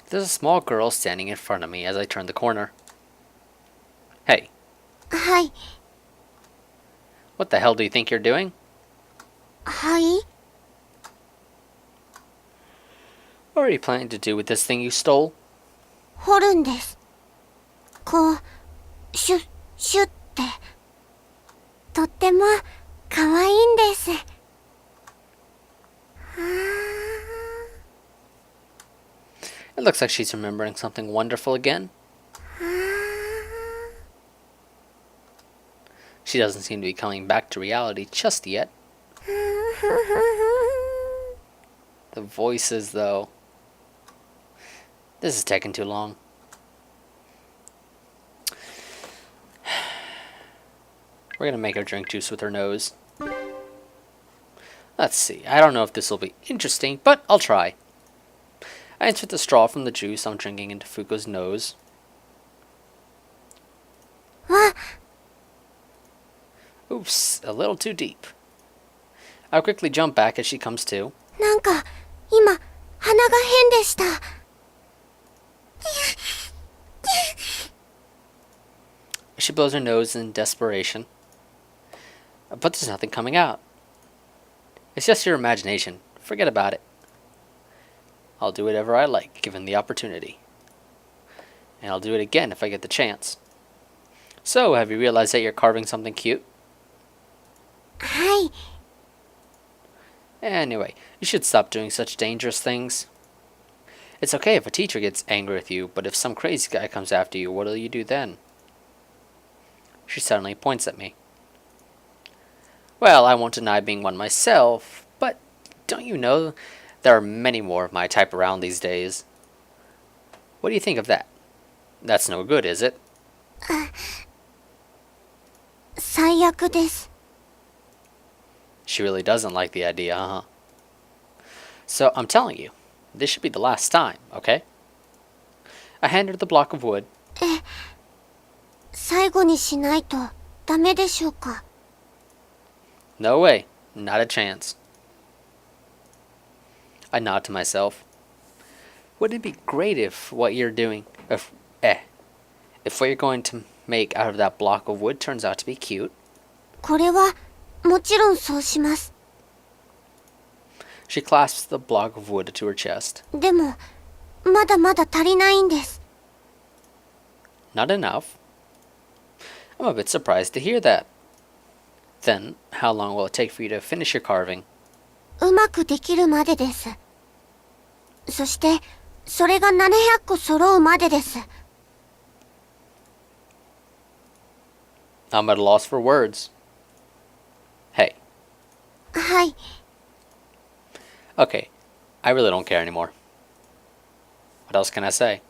There's a small girl standing in front of me as I turn the corner. Hey. はい。 What the hell do you think you're doing? はい。 What are you planning to do with this thing you stole? 掘るんです。こう、シュッ、シュッって。とっても、かわいいんです。It looks like she's remembering something wonderful again. She doesn't seem to be coming back to reality just yet. The voices, though. This is taking too long. We're gonna make her drink juice with her nose. Let's see. I don't know if this will be interesting, but I'll try. I insert the straw from the juice I'm drinking into Fuko's nose. Oops, a little too deep. I'll quickly jump back as she comes to. なんか、今、鼻が変でした。She blows her nose in desperation. But there's nothing coming out. It's just your imagination. Forget about it. I'll do whatever I like, given the opportunity. And I'll do it again if I get the chance. So, have you realized that you're carving something cute? はい。 Anyway, you should stop doing such dangerous things. It's okay if a teacher gets angry with you, but if some crazy guy comes after you, what'll you do then? She suddenly points at me. Well, I won't deny being one myself, but don't you know there are many more of my type around these days? What do you think of that? That's no good, is it? 最悪です。 She really doesn't like the idea, huh? So, I'm telling you, this should be the last time, okay? I hand her the block of wood. 最後にしないとダメでしょうか。 No way, not a chance. I nod to myself. Wouldn't it be great if what you're doing, if what you're going to make out of that block of wood turns out to be cute? これは、もちろんそうします。 She clasps the block of wood to her chest. でも、まだまだ足りないんです。 Not enough? I'm a bit surprised to hear that. Then, how long will it take for you to finish your carving? うまくできるまでです。そして、それが700個揃うまでです。 I'm at a loss for words. Hey. はい。 Okay, I really don't care anymore. What else can I say?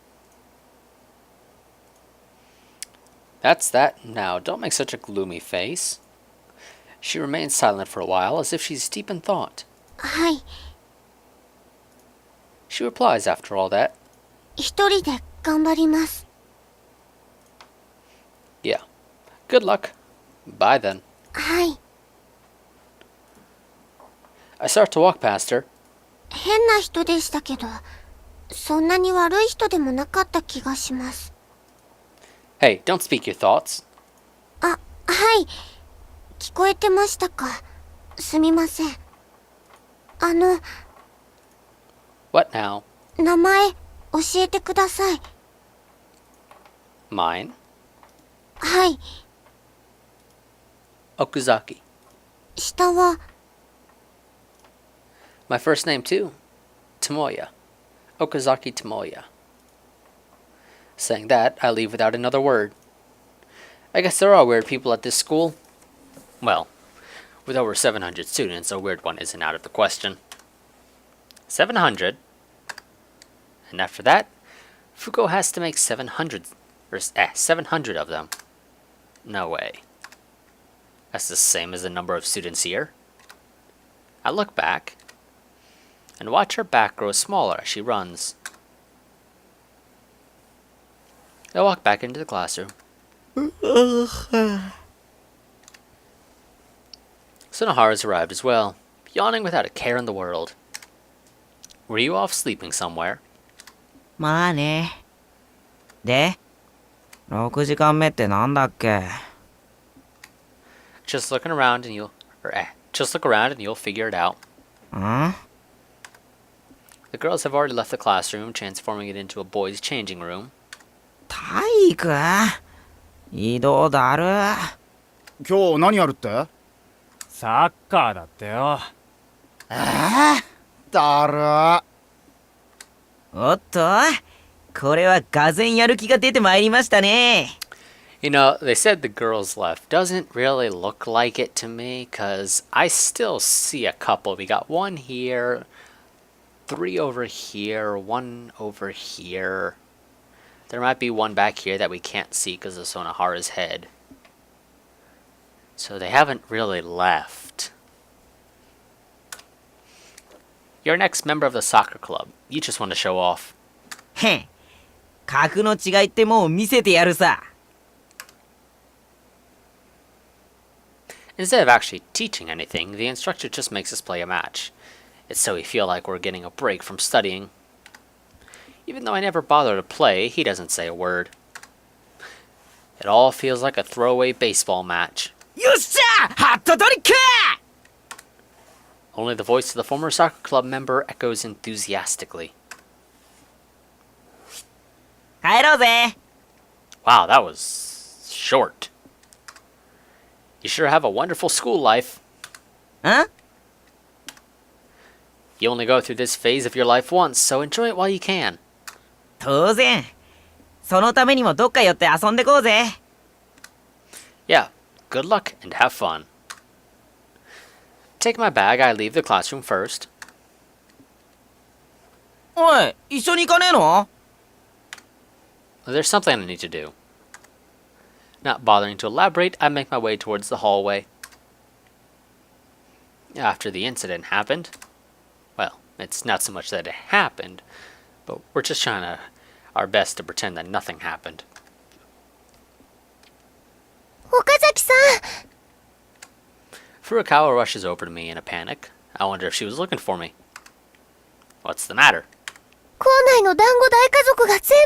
That's that. Now, don't make such a gloomy face. She remains silent for a while, as if she's deep in thought. はい。 She replies after all that. 一人で頑張ります。 Yeah. Good luck. Bye then. はい。 I start to walk past her. 変な人でしたけど、そんなに悪い人でもなかった気がします。 Hey, don't speak your thoughts. あ、はい。聞こえてましたか。すみません。What now? 名前、教えてください。 Mine? はい。 Okuzaki. 下は、 My first name too. Tomoya. Okazaki Tomoya. Saying that, I leave without another word. I guess there are weird people at this school. Well, with over 700 students, a weird one isn't out of the question. 700? And after that, Fuko has to make 700 of them. No way. That's the same as the number of students here. I look back and watch her back grow smaller as she runs. I walk back into the classroom. Sonohara's arrived as well, yawning without a care in the world. Were you off sleeping somewhere? まあね。で、6時間目ってなんだっけ？ Just looking around and just look around and you'll figure it out. ん？ The girls have already left the classroom, transforming it into a boys' changing room. 体育？移動だる。今日何やるって？サッカーだってよ。だる。おっと、これはがぜんやる気が出てまいりましたね。You know, they said the girls left. Doesn't really look like it to me, because I still see a couple. We got one here, 3 over here, 1 over here. There might be one back here that we can't see because of Sonahara's head. So they haven't really left. You're an ex-member of the soccer club. You just want to show off. へん。格の違いってもう見せてやるさ。Instead of actually teaching anything, the instructor just makes us play a match. It's so we feel like we're getting a break from studying. Even though I never bother to play, he doesn't say a word. It all feels like a throwaway baseball match. よっしゃ！ハットトリック！ Only the voice of the former soccer club member echoes enthusiastically. 帰ろうぜ。 Wow, that was short. You sure have a wonderful school life. ん？ You only go through this phase of your life once, so enjoy it while you can. 当然。そのためにもどっか寄って遊んでこうぜ。Yeah, good luck and have fun. Take my bag, I leave the classroom first. おい、一緒に行かねえの？ There's something I need to do. Not bothering to elaborate, I make my way towards the hallway. After the incident happened, well, it's not so much that it happened, but we're just trying our best to pretend that nothing happened. 岡崎さん、 Furukawa rushes over to me in a panic. I wonder if she was looking for me. What's the matter? 校内の団子大家族が全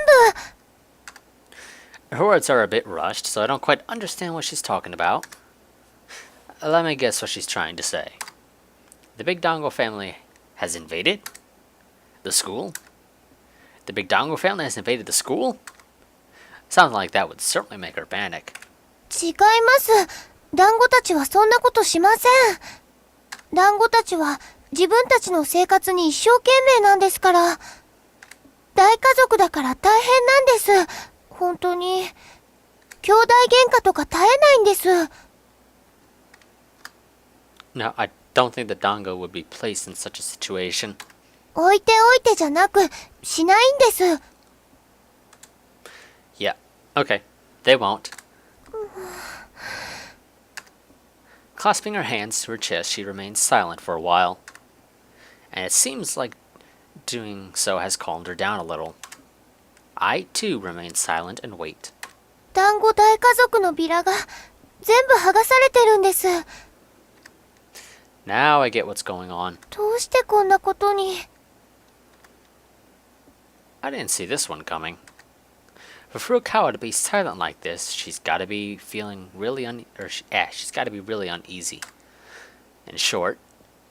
部。 Her words are a bit rushed, so I don't quite understand what she's talking about. Let me guess what she's trying to say. The Big Dango family has invaded? The school? The Big Dango family has invaded the school? Sounds like that would certainly make her panic. 違います。団子たちはそんなことしません。団子たちは自分たちの生活に一生懸命なんですから。大家族だから大変なんです。本当に。兄弟喧嘩とか絶えないんです。 No, I don't think the Dango would be placed in such a situation. 置いておいてじゃなく、しないんです。 Yeah, okay, they won't. Clasping her hands to her chest, she remains silent for a while. And it seems like doing so has calmed her down a little. I, too, remain silent and wait. 団子大家族のビラが全部剥がされてるんです。 Now I get what's going on. どうしてこんなことに。 I didn't see this one coming. For Furukawa to be silent like this, she's got to be feeling really she's got to be really uneasy. In short,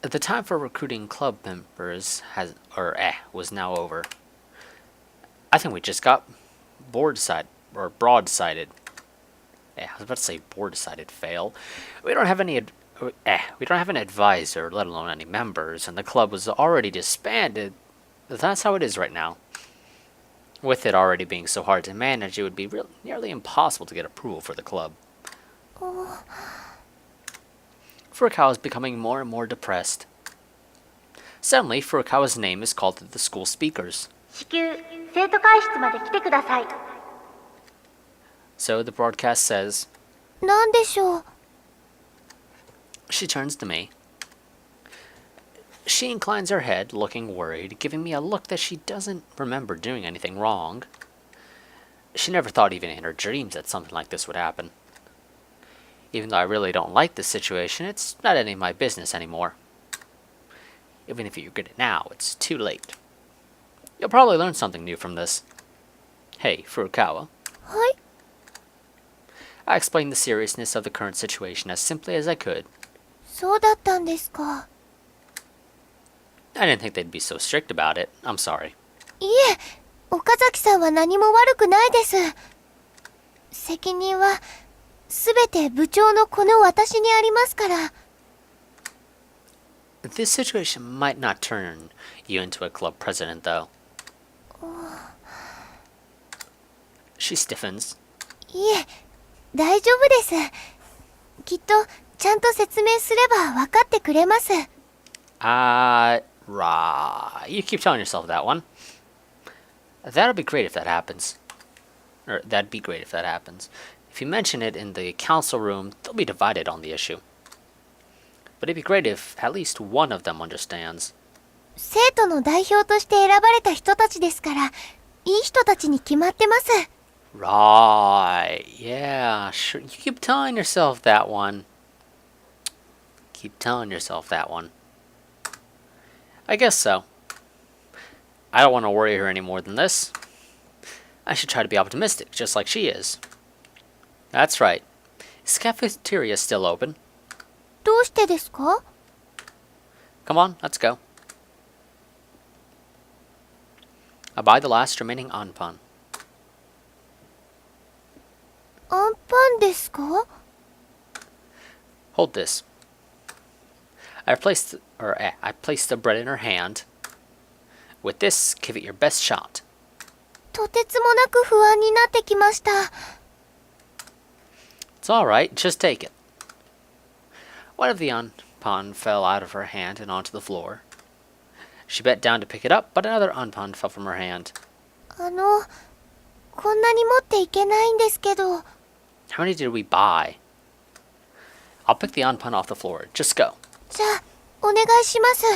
the time for recruiting club members was now over. I think we just got broadsided. I was about to say board-sided fail. We don't have any. We don't have an advisor, let alone any members, and the club was already disbanded. That's how it is right now. With it already being so hard to manage, it would be nearly impossible to get approval for the club. Furukawa is becoming more and more depressed. Suddenly, Furukawa's name is called to the school speakers. 至急、生徒会室まで来てください。 So the broadcast says, なんでしょう。 she turns to me. She inclines her head, looking worried, giving me a look that she doesn't remember doing anything wrong. She never thought even in her dreams that something like this would happen. Even though I really don't like this situation, it's not any of my business anymore. Even if you get it now, it's too late. You'll probably learn something new from this. Hey, Furukawa. はい。 I explained the seriousness of the current situation as simply as I could. そうだったんですか。 I didn't think they'd be so strict about it. I'm sorry. いえ、岡崎さんは何も悪くないです。責任はすべて部長のこの私にありますから。 This situation might not turn you into a club president, though. She stiffens. いえ、大丈夫です。きっとちゃんと説明すれば分かってくれます。 You keep telling yourself that one. That'll be great if that happens. Or, that'd be great if that happens. If you mention it in the council room, they'll be divided on the issue. But it'd be great if at least one of them understands. 生徒の代表として選ばれた人たちですから、いい人たちに決まってます。 Right. Yeah, sure. You keep telling yourself that one. Keep telling yourself that one. I guess so. I don't want to worry her any more than this. I should try to be optimistic, just like she is. That's right. Is the cafeteria still open? どうしてですか？ Come on, let's go. I'll buy the last remaining anpan. アンパンですか？ Hold this. I placed the bread in her hand. With this, give it your best shot. とてつもなく不安になってきました。 It's all right. Just take it. One of the anpan fell out of her hand and onto the floor. She bent down to pick it up, but another anpan fell from her hand. こんなに持っていけないんですけど。 How many did we buy? I'll pick the anpan off the floor. Just go. じゃあ、お願いします。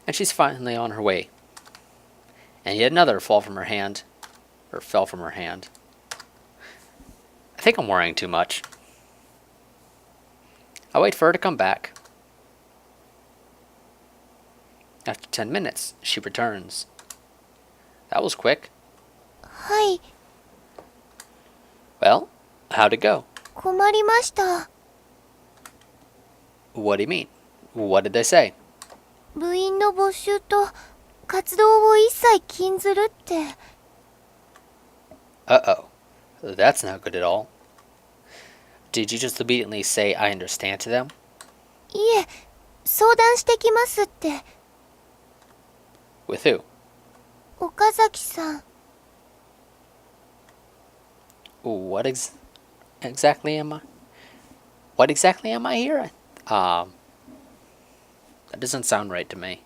And she's finally on her way. And yet another fell from her hand. I think I'm worrying too much. I wait for her to come back. After 10 minutes, she returns. That was quick. はい、 Well, how'd it go? 困りました。 What do you mean? What did they say? 部員の募集と活動を一切禁ずるって。 Uh-oh. That's not good at all. Did you just immediately say I understand to them? いえ、相談してきますって。 With who? 岡崎さん。 What exactly am I? What exactly am I hearing? That doesn't sound right to me.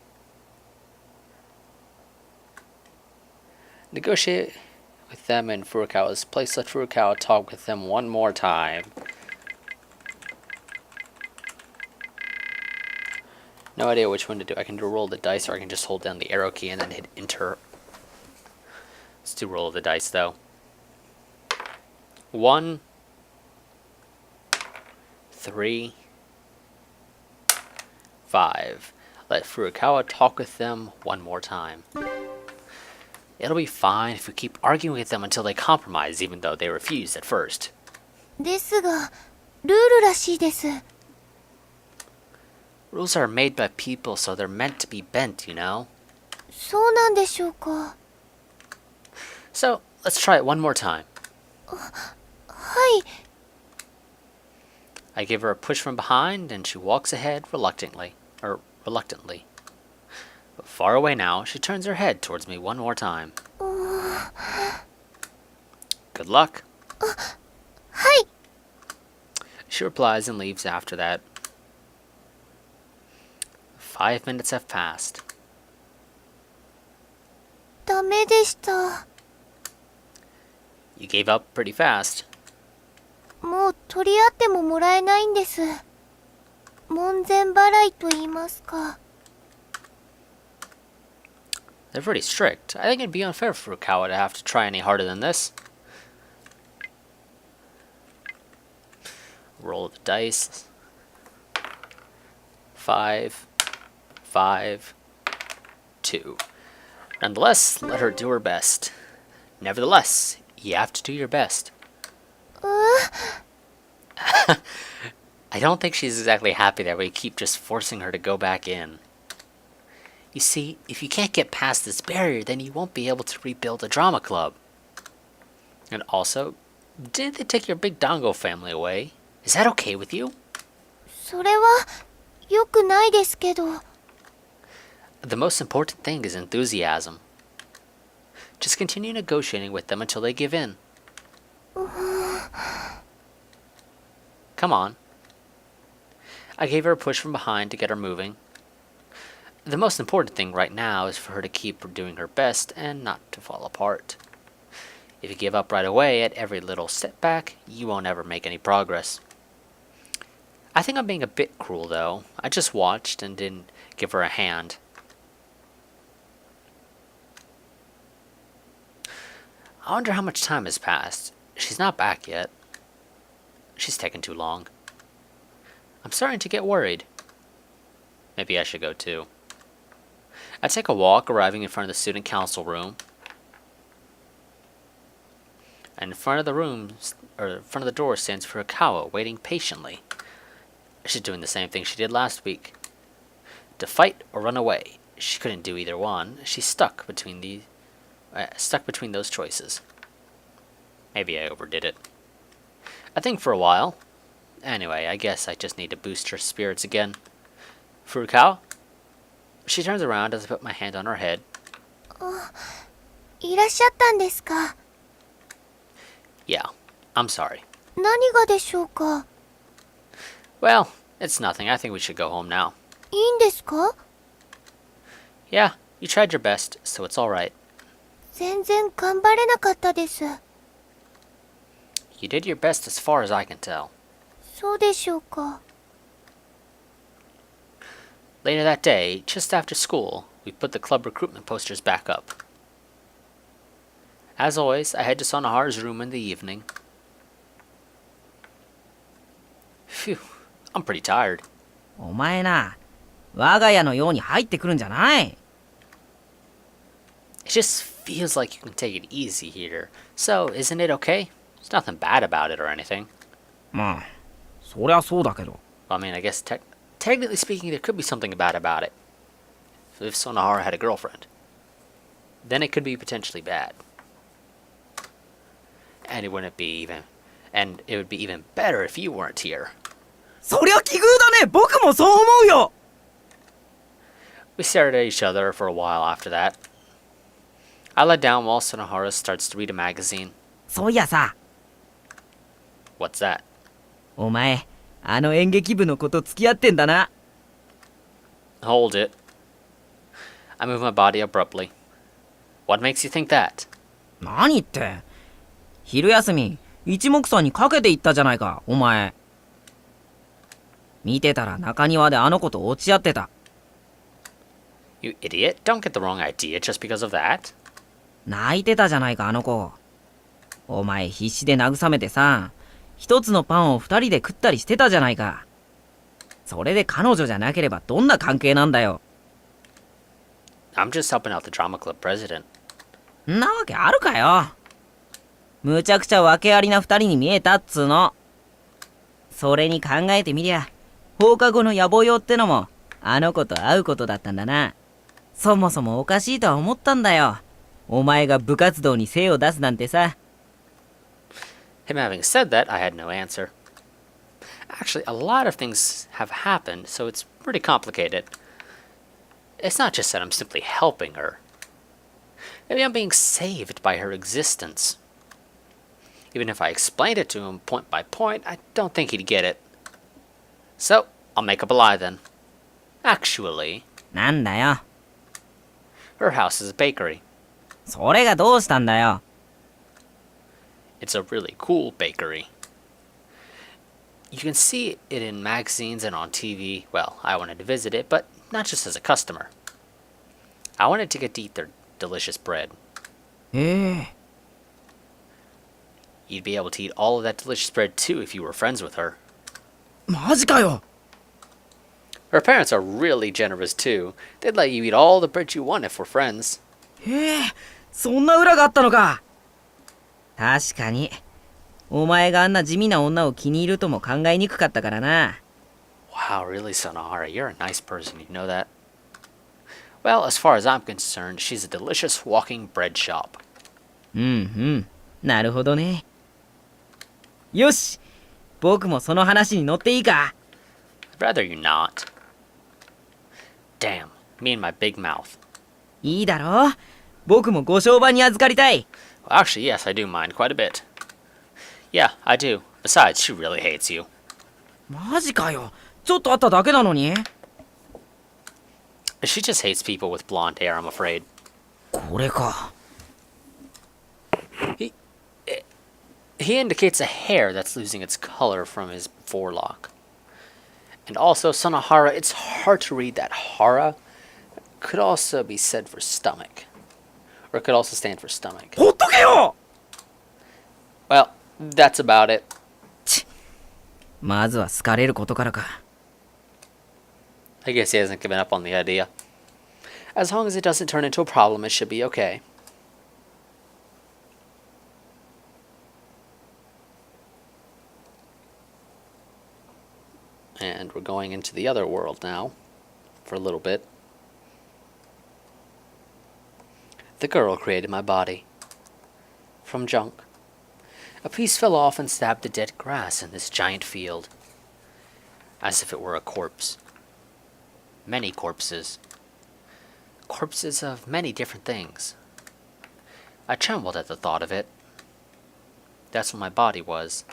Negotiate with them in Furukawa's place. Let Furukawa talk with them one more time. No idea which one to do. I can do roll the dice, or I can just hold down the arrow key and then hit enter. Let's do roll of the dice, though. 1, 3, 5. Let Furukawa talk with them one more time. It'll be fine if we keep arguing with them until they compromise, even though they refused at first. ですが、ルールらしいです。 Rules are made by people, so they're meant to be bent, you know? そうなんでしょうか。 So, let's try it one more time. はい、 I give her a push from behind, and she walks ahead reluctantly. But far away now, she turns her head towards me one more time. Good luck. はい、 She replies and leaves after that. 5 minutes have passed. ダメでした。 You gave up pretty fast. もう取り合ってももらえないんです。門前払いと言いますか。 They're pretty strict. I think it'd be unfair for Furukawa to have to try any harder than this. Roll the dice. 5, 5, 2, too. Nonetheless, let her do her best. Nevertheless, you have to do your best. I don't think she's exactly happy that we keep just forcing her to go back in. You see, if you can't get past this barrier, then you won't be able to rebuild a drama club. And also, didn't they take your big Dongo family away? Is that okay with you? それは良くないですけど。 The most important thing is enthusiasm. Just continue negotiating with them until they give in. Come on. I gave her a push from behind to get her moving. The most important thing right now is for her to keep doing her best and not to fall apart. If you give up right away at every little setback, you won't ever make any progress. I think I'm being a bit cruel though. I just watched and didn't give her a hand. I wonder how much time has passed. She's not back yet. She's taken too long. I'm starting to get worried. Maybe I should go too. I take a walk, arriving in front of the student council room. And in front of the door stands Furukawa, waiting patiently. She's doing the same thing she did last week. To fight or run away. She couldn't do either one. She's stuck between those choices. Maybe I overdid it. I think for a while. Anyway, I guess I just need to boost her spirits again. Furukawa? She turns around as I put my hand on her head. いらっしゃったんですか。 Yeah, I'm sorry. 何がでしょうか。 Well, it's nothing. I think we should go home now. いいんですか。 Yeah, you tried your best, so it's alright. 全然頑張れなかったです。 You did your best as far as I can tell. そうでしょうか。 Later that day, just after school, we put the club recruitment posters back up. As always, I head to Sonohara's room in the evening. Phew, I'm pretty tired. お前な、我が家のように入ってくるんじゃない。 It just feels like you can take it easy here. So, isn't it okay? There's nothing bad about it or anything. まあ、そりゃそうだけど。 I mean, I guess technically speaking, there could be something bad about it. If Sonohara had a girlfriend. Then it could be potentially bad. And it would be even better if you weren't here. そりゃ奇遇だね。僕もそう思うよ。 We stared at each other for a while after that. I lie down while Sonohara starts to read a magazine. そういやさ、 What's that? お前、あの演劇部の子と付き合ってんだな。 Hold it. I move my body abruptly. What makes you think that? 何って。昼休み、一目散にかけていったじゃないか、お前。見てたら中庭であの子と落ち合ってた。You idiot. Don't get the wrong idea just because of that. 泣いてたじゃないか、あの子。お前必死で慰めてさ、一つのパンを二人で食ったりしてたじゃないか。それで彼女じゃなければどんな関係なんだよ。I'm just helping out the drama club president. んなわけあるかよ。むちゃくちゃ訳ありな二人に見えたっつーの。それに考えてみりゃ、放課後の野暮用ってのも、あの子と会うことだったんだな。そもそもおかしいとは思ったんだよ。お前が部活動に精を出すなんてさ。Him having said that, I had no answer. Actually, a lot of things have happened, so it's pretty complicated. It's not just that I'm simply helping her. Maybe I'm being saved by her existence. Even if I explained it to him point by point, I don't think he'd get it. So, I'll make up a lie then. Actually, なんだよ。 her house is a bakery. それがどうしたんだよ。 It's a really cool bakery. You can see it in magazines and on TV. Well, I wanted to visit it, but not just as a customer. I wanted to get to eat their delicious bread. へえ。 You'd be able to eat all of that delicious bread too if you were friends with her. マジかよ。Her parents are really generous too. They'd let you eat all the bread you want if we're friends. へえ、そんな裏があったのか。確かに。お前があんな地味な女を気に入るとも考えにくかったからな。Wow, really, Sonohara, you're a nice person, you know that? Well, as far as I'm concerned, she's a delicious walking bread shop. うんうん。なるほどね。よし、僕もその話に乗っていいか。I'd rather you not. Damn, me and my big mouth. いいだろう。僕もご商売に預かりたい。Well, actually, yes, I do mind quite a bit. Yeah, I do. Besides, she really hates you. マジかよ。ちょっと会っただけなのに。She just hates people with blonde hair, I'm afraid. これか。He indicates a hair that's losing its color from his forelock. And also, Sonohara, it's hard to read that hara. Could also be said for stomach. Or it could also stand for stomach. ほっとけよ。 Well, that's about it. まずは好かれることからか。I guess he hasn't given up on the idea. As long as it doesn't turn into a problem, it should be okay. And we're going into the other world now, for a little bit. The girl created my body. From junk. A piece fell off and stabbed the dead grass in this giant field. As if it were a corpse. Many corpses. Corpses of many different things. I trembled at the thought of it. That's what my body was.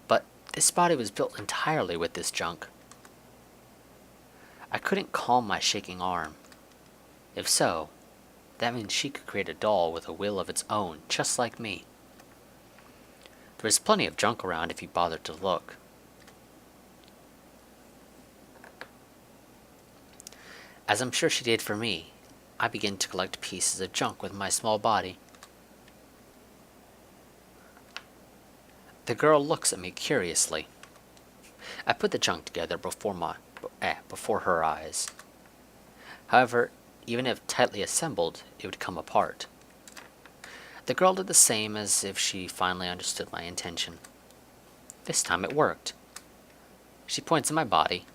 But this body was built entirely with this junk. I couldn't calm my shaking arm. If so, that means she could create a doll with a will of its own, just like me. There was plenty of junk around if you bothered to look. As I'm sure she did for me, I began to collect pieces of junk with my small body. The girl looks at me curiously. I put the junk together before her eyes. However, even if tightly assembled, it would come apart. The girl did the same, as if she finally understood my intention. This time it worked. She points at my body.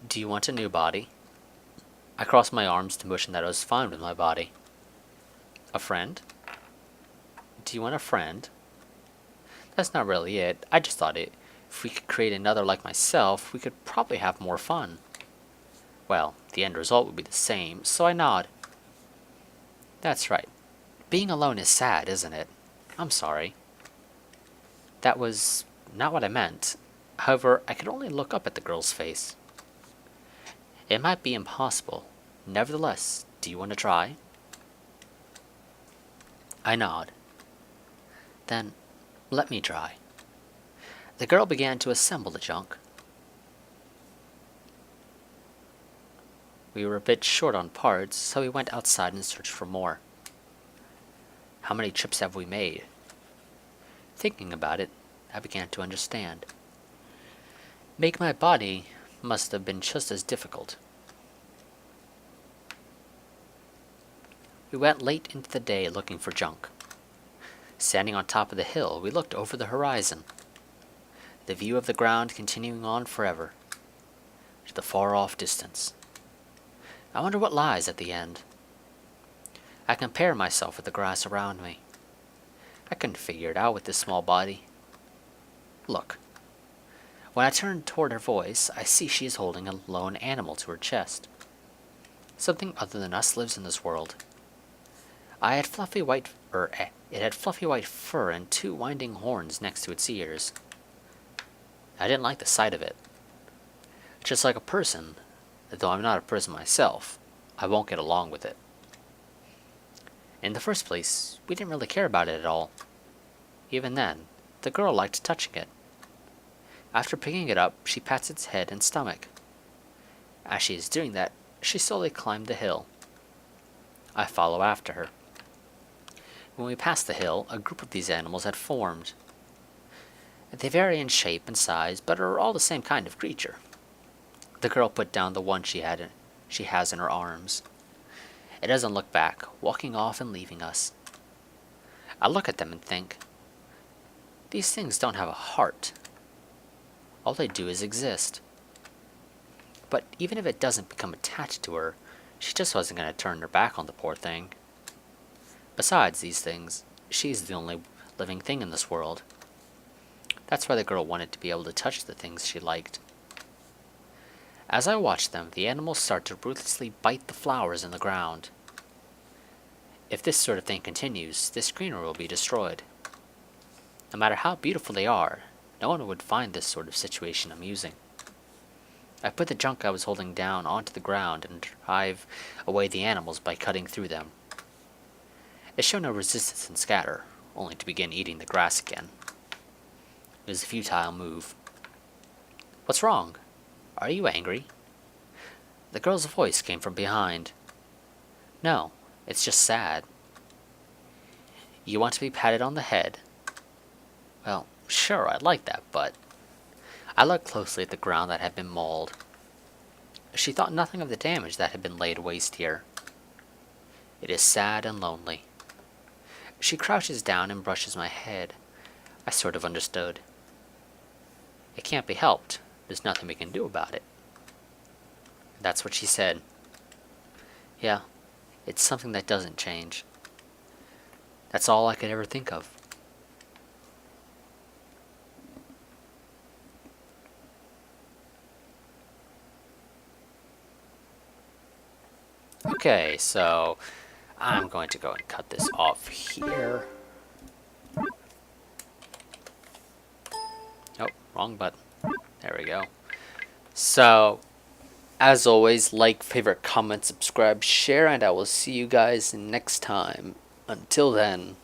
Do you want a new body? I crossed my arms to motion that I was fine with my body. A friend? Do you want a friend? That's not really it. I just thought if we could create another like myself, we could probably have more fun. Well, the end result would be the same, so I nod. That's right. Being alone is sad, isn't it? I'm sorry. That was not what I meant. However, I could only look up at the girl's face. It might be impossible. Nevertheless, do you want to try? I nod. Then, let me try. The girl began to assemble the junk. We were a bit short on parts, so we went outside and searched for more. How many trips have we made? Thinking about it, I began to understand. Make my body must have been just as difficult. We went late into the day looking for junk. Standing on top of the hill, we looked over the horizon. The view of the ground continuing on forever, to the far-off distance. I wonder what lies at the end. I compare myself with the grass around me. I couldn't figure it out with this small body. Look. When I turn toward her voice, I see she is holding a lone animal to her chest. Something other than us lives in this world. It had fluffy white fur and 2 winding horns next to its ears. I didn't like the sight of it. Just like a person, though I'm not a person myself, I won't get along with it. In the first place, we didn't really care about it at all. Even then, the girl liked touching it. After picking it up, she pats its head and stomach. As she is doing that, she slowly climbed the hill. I follow after her. When we passed the hill, a group of these animals had formed. They vary in shape and size, but are all the same kind of creature. The girl put down the one she has in her arms. It doesn't look back, walking off and leaving us. I look at them and think, these things don't have a heart. All they do is exist. But even if it doesn't become attached to her, she just wasn't going to turn her back on the poor thing. Besides these things, she's the only living thing in this world. That's why the girl wanted to be able to touch the things she liked. As I watched them, the animals start to ruthlessly bite the flowers in the ground. If this sort of thing continues, this greenery will be destroyed. No matter how beautiful they are, no one would find this sort of situation amusing. I put the junk I was holding down onto the ground and drive away the animals by cutting through them. They show no resistance and scatter, only to begin eating the grass again. It was a futile move. What's wrong? Are you angry? The girl's voice came from behind. No, it's just sad. You want to be patted on the head? Well, sure, I'd like that, but... I looked closely at the ground that had been mauled. She thought nothing of the damage that had been laid waste here. It is sad and lonely. She crouches down and brushes my head. I sort of understood. It can't be helped. There's nothing we can do about it. That's what she said. Yeah, it's something that doesn't change. That's all I could ever think of. Okay, so I'm going to go and cut this off here. Oh, wrong button. There we go. So, as always, like, favorite, comment, subscribe, share, and I will see you guys next time. Until then.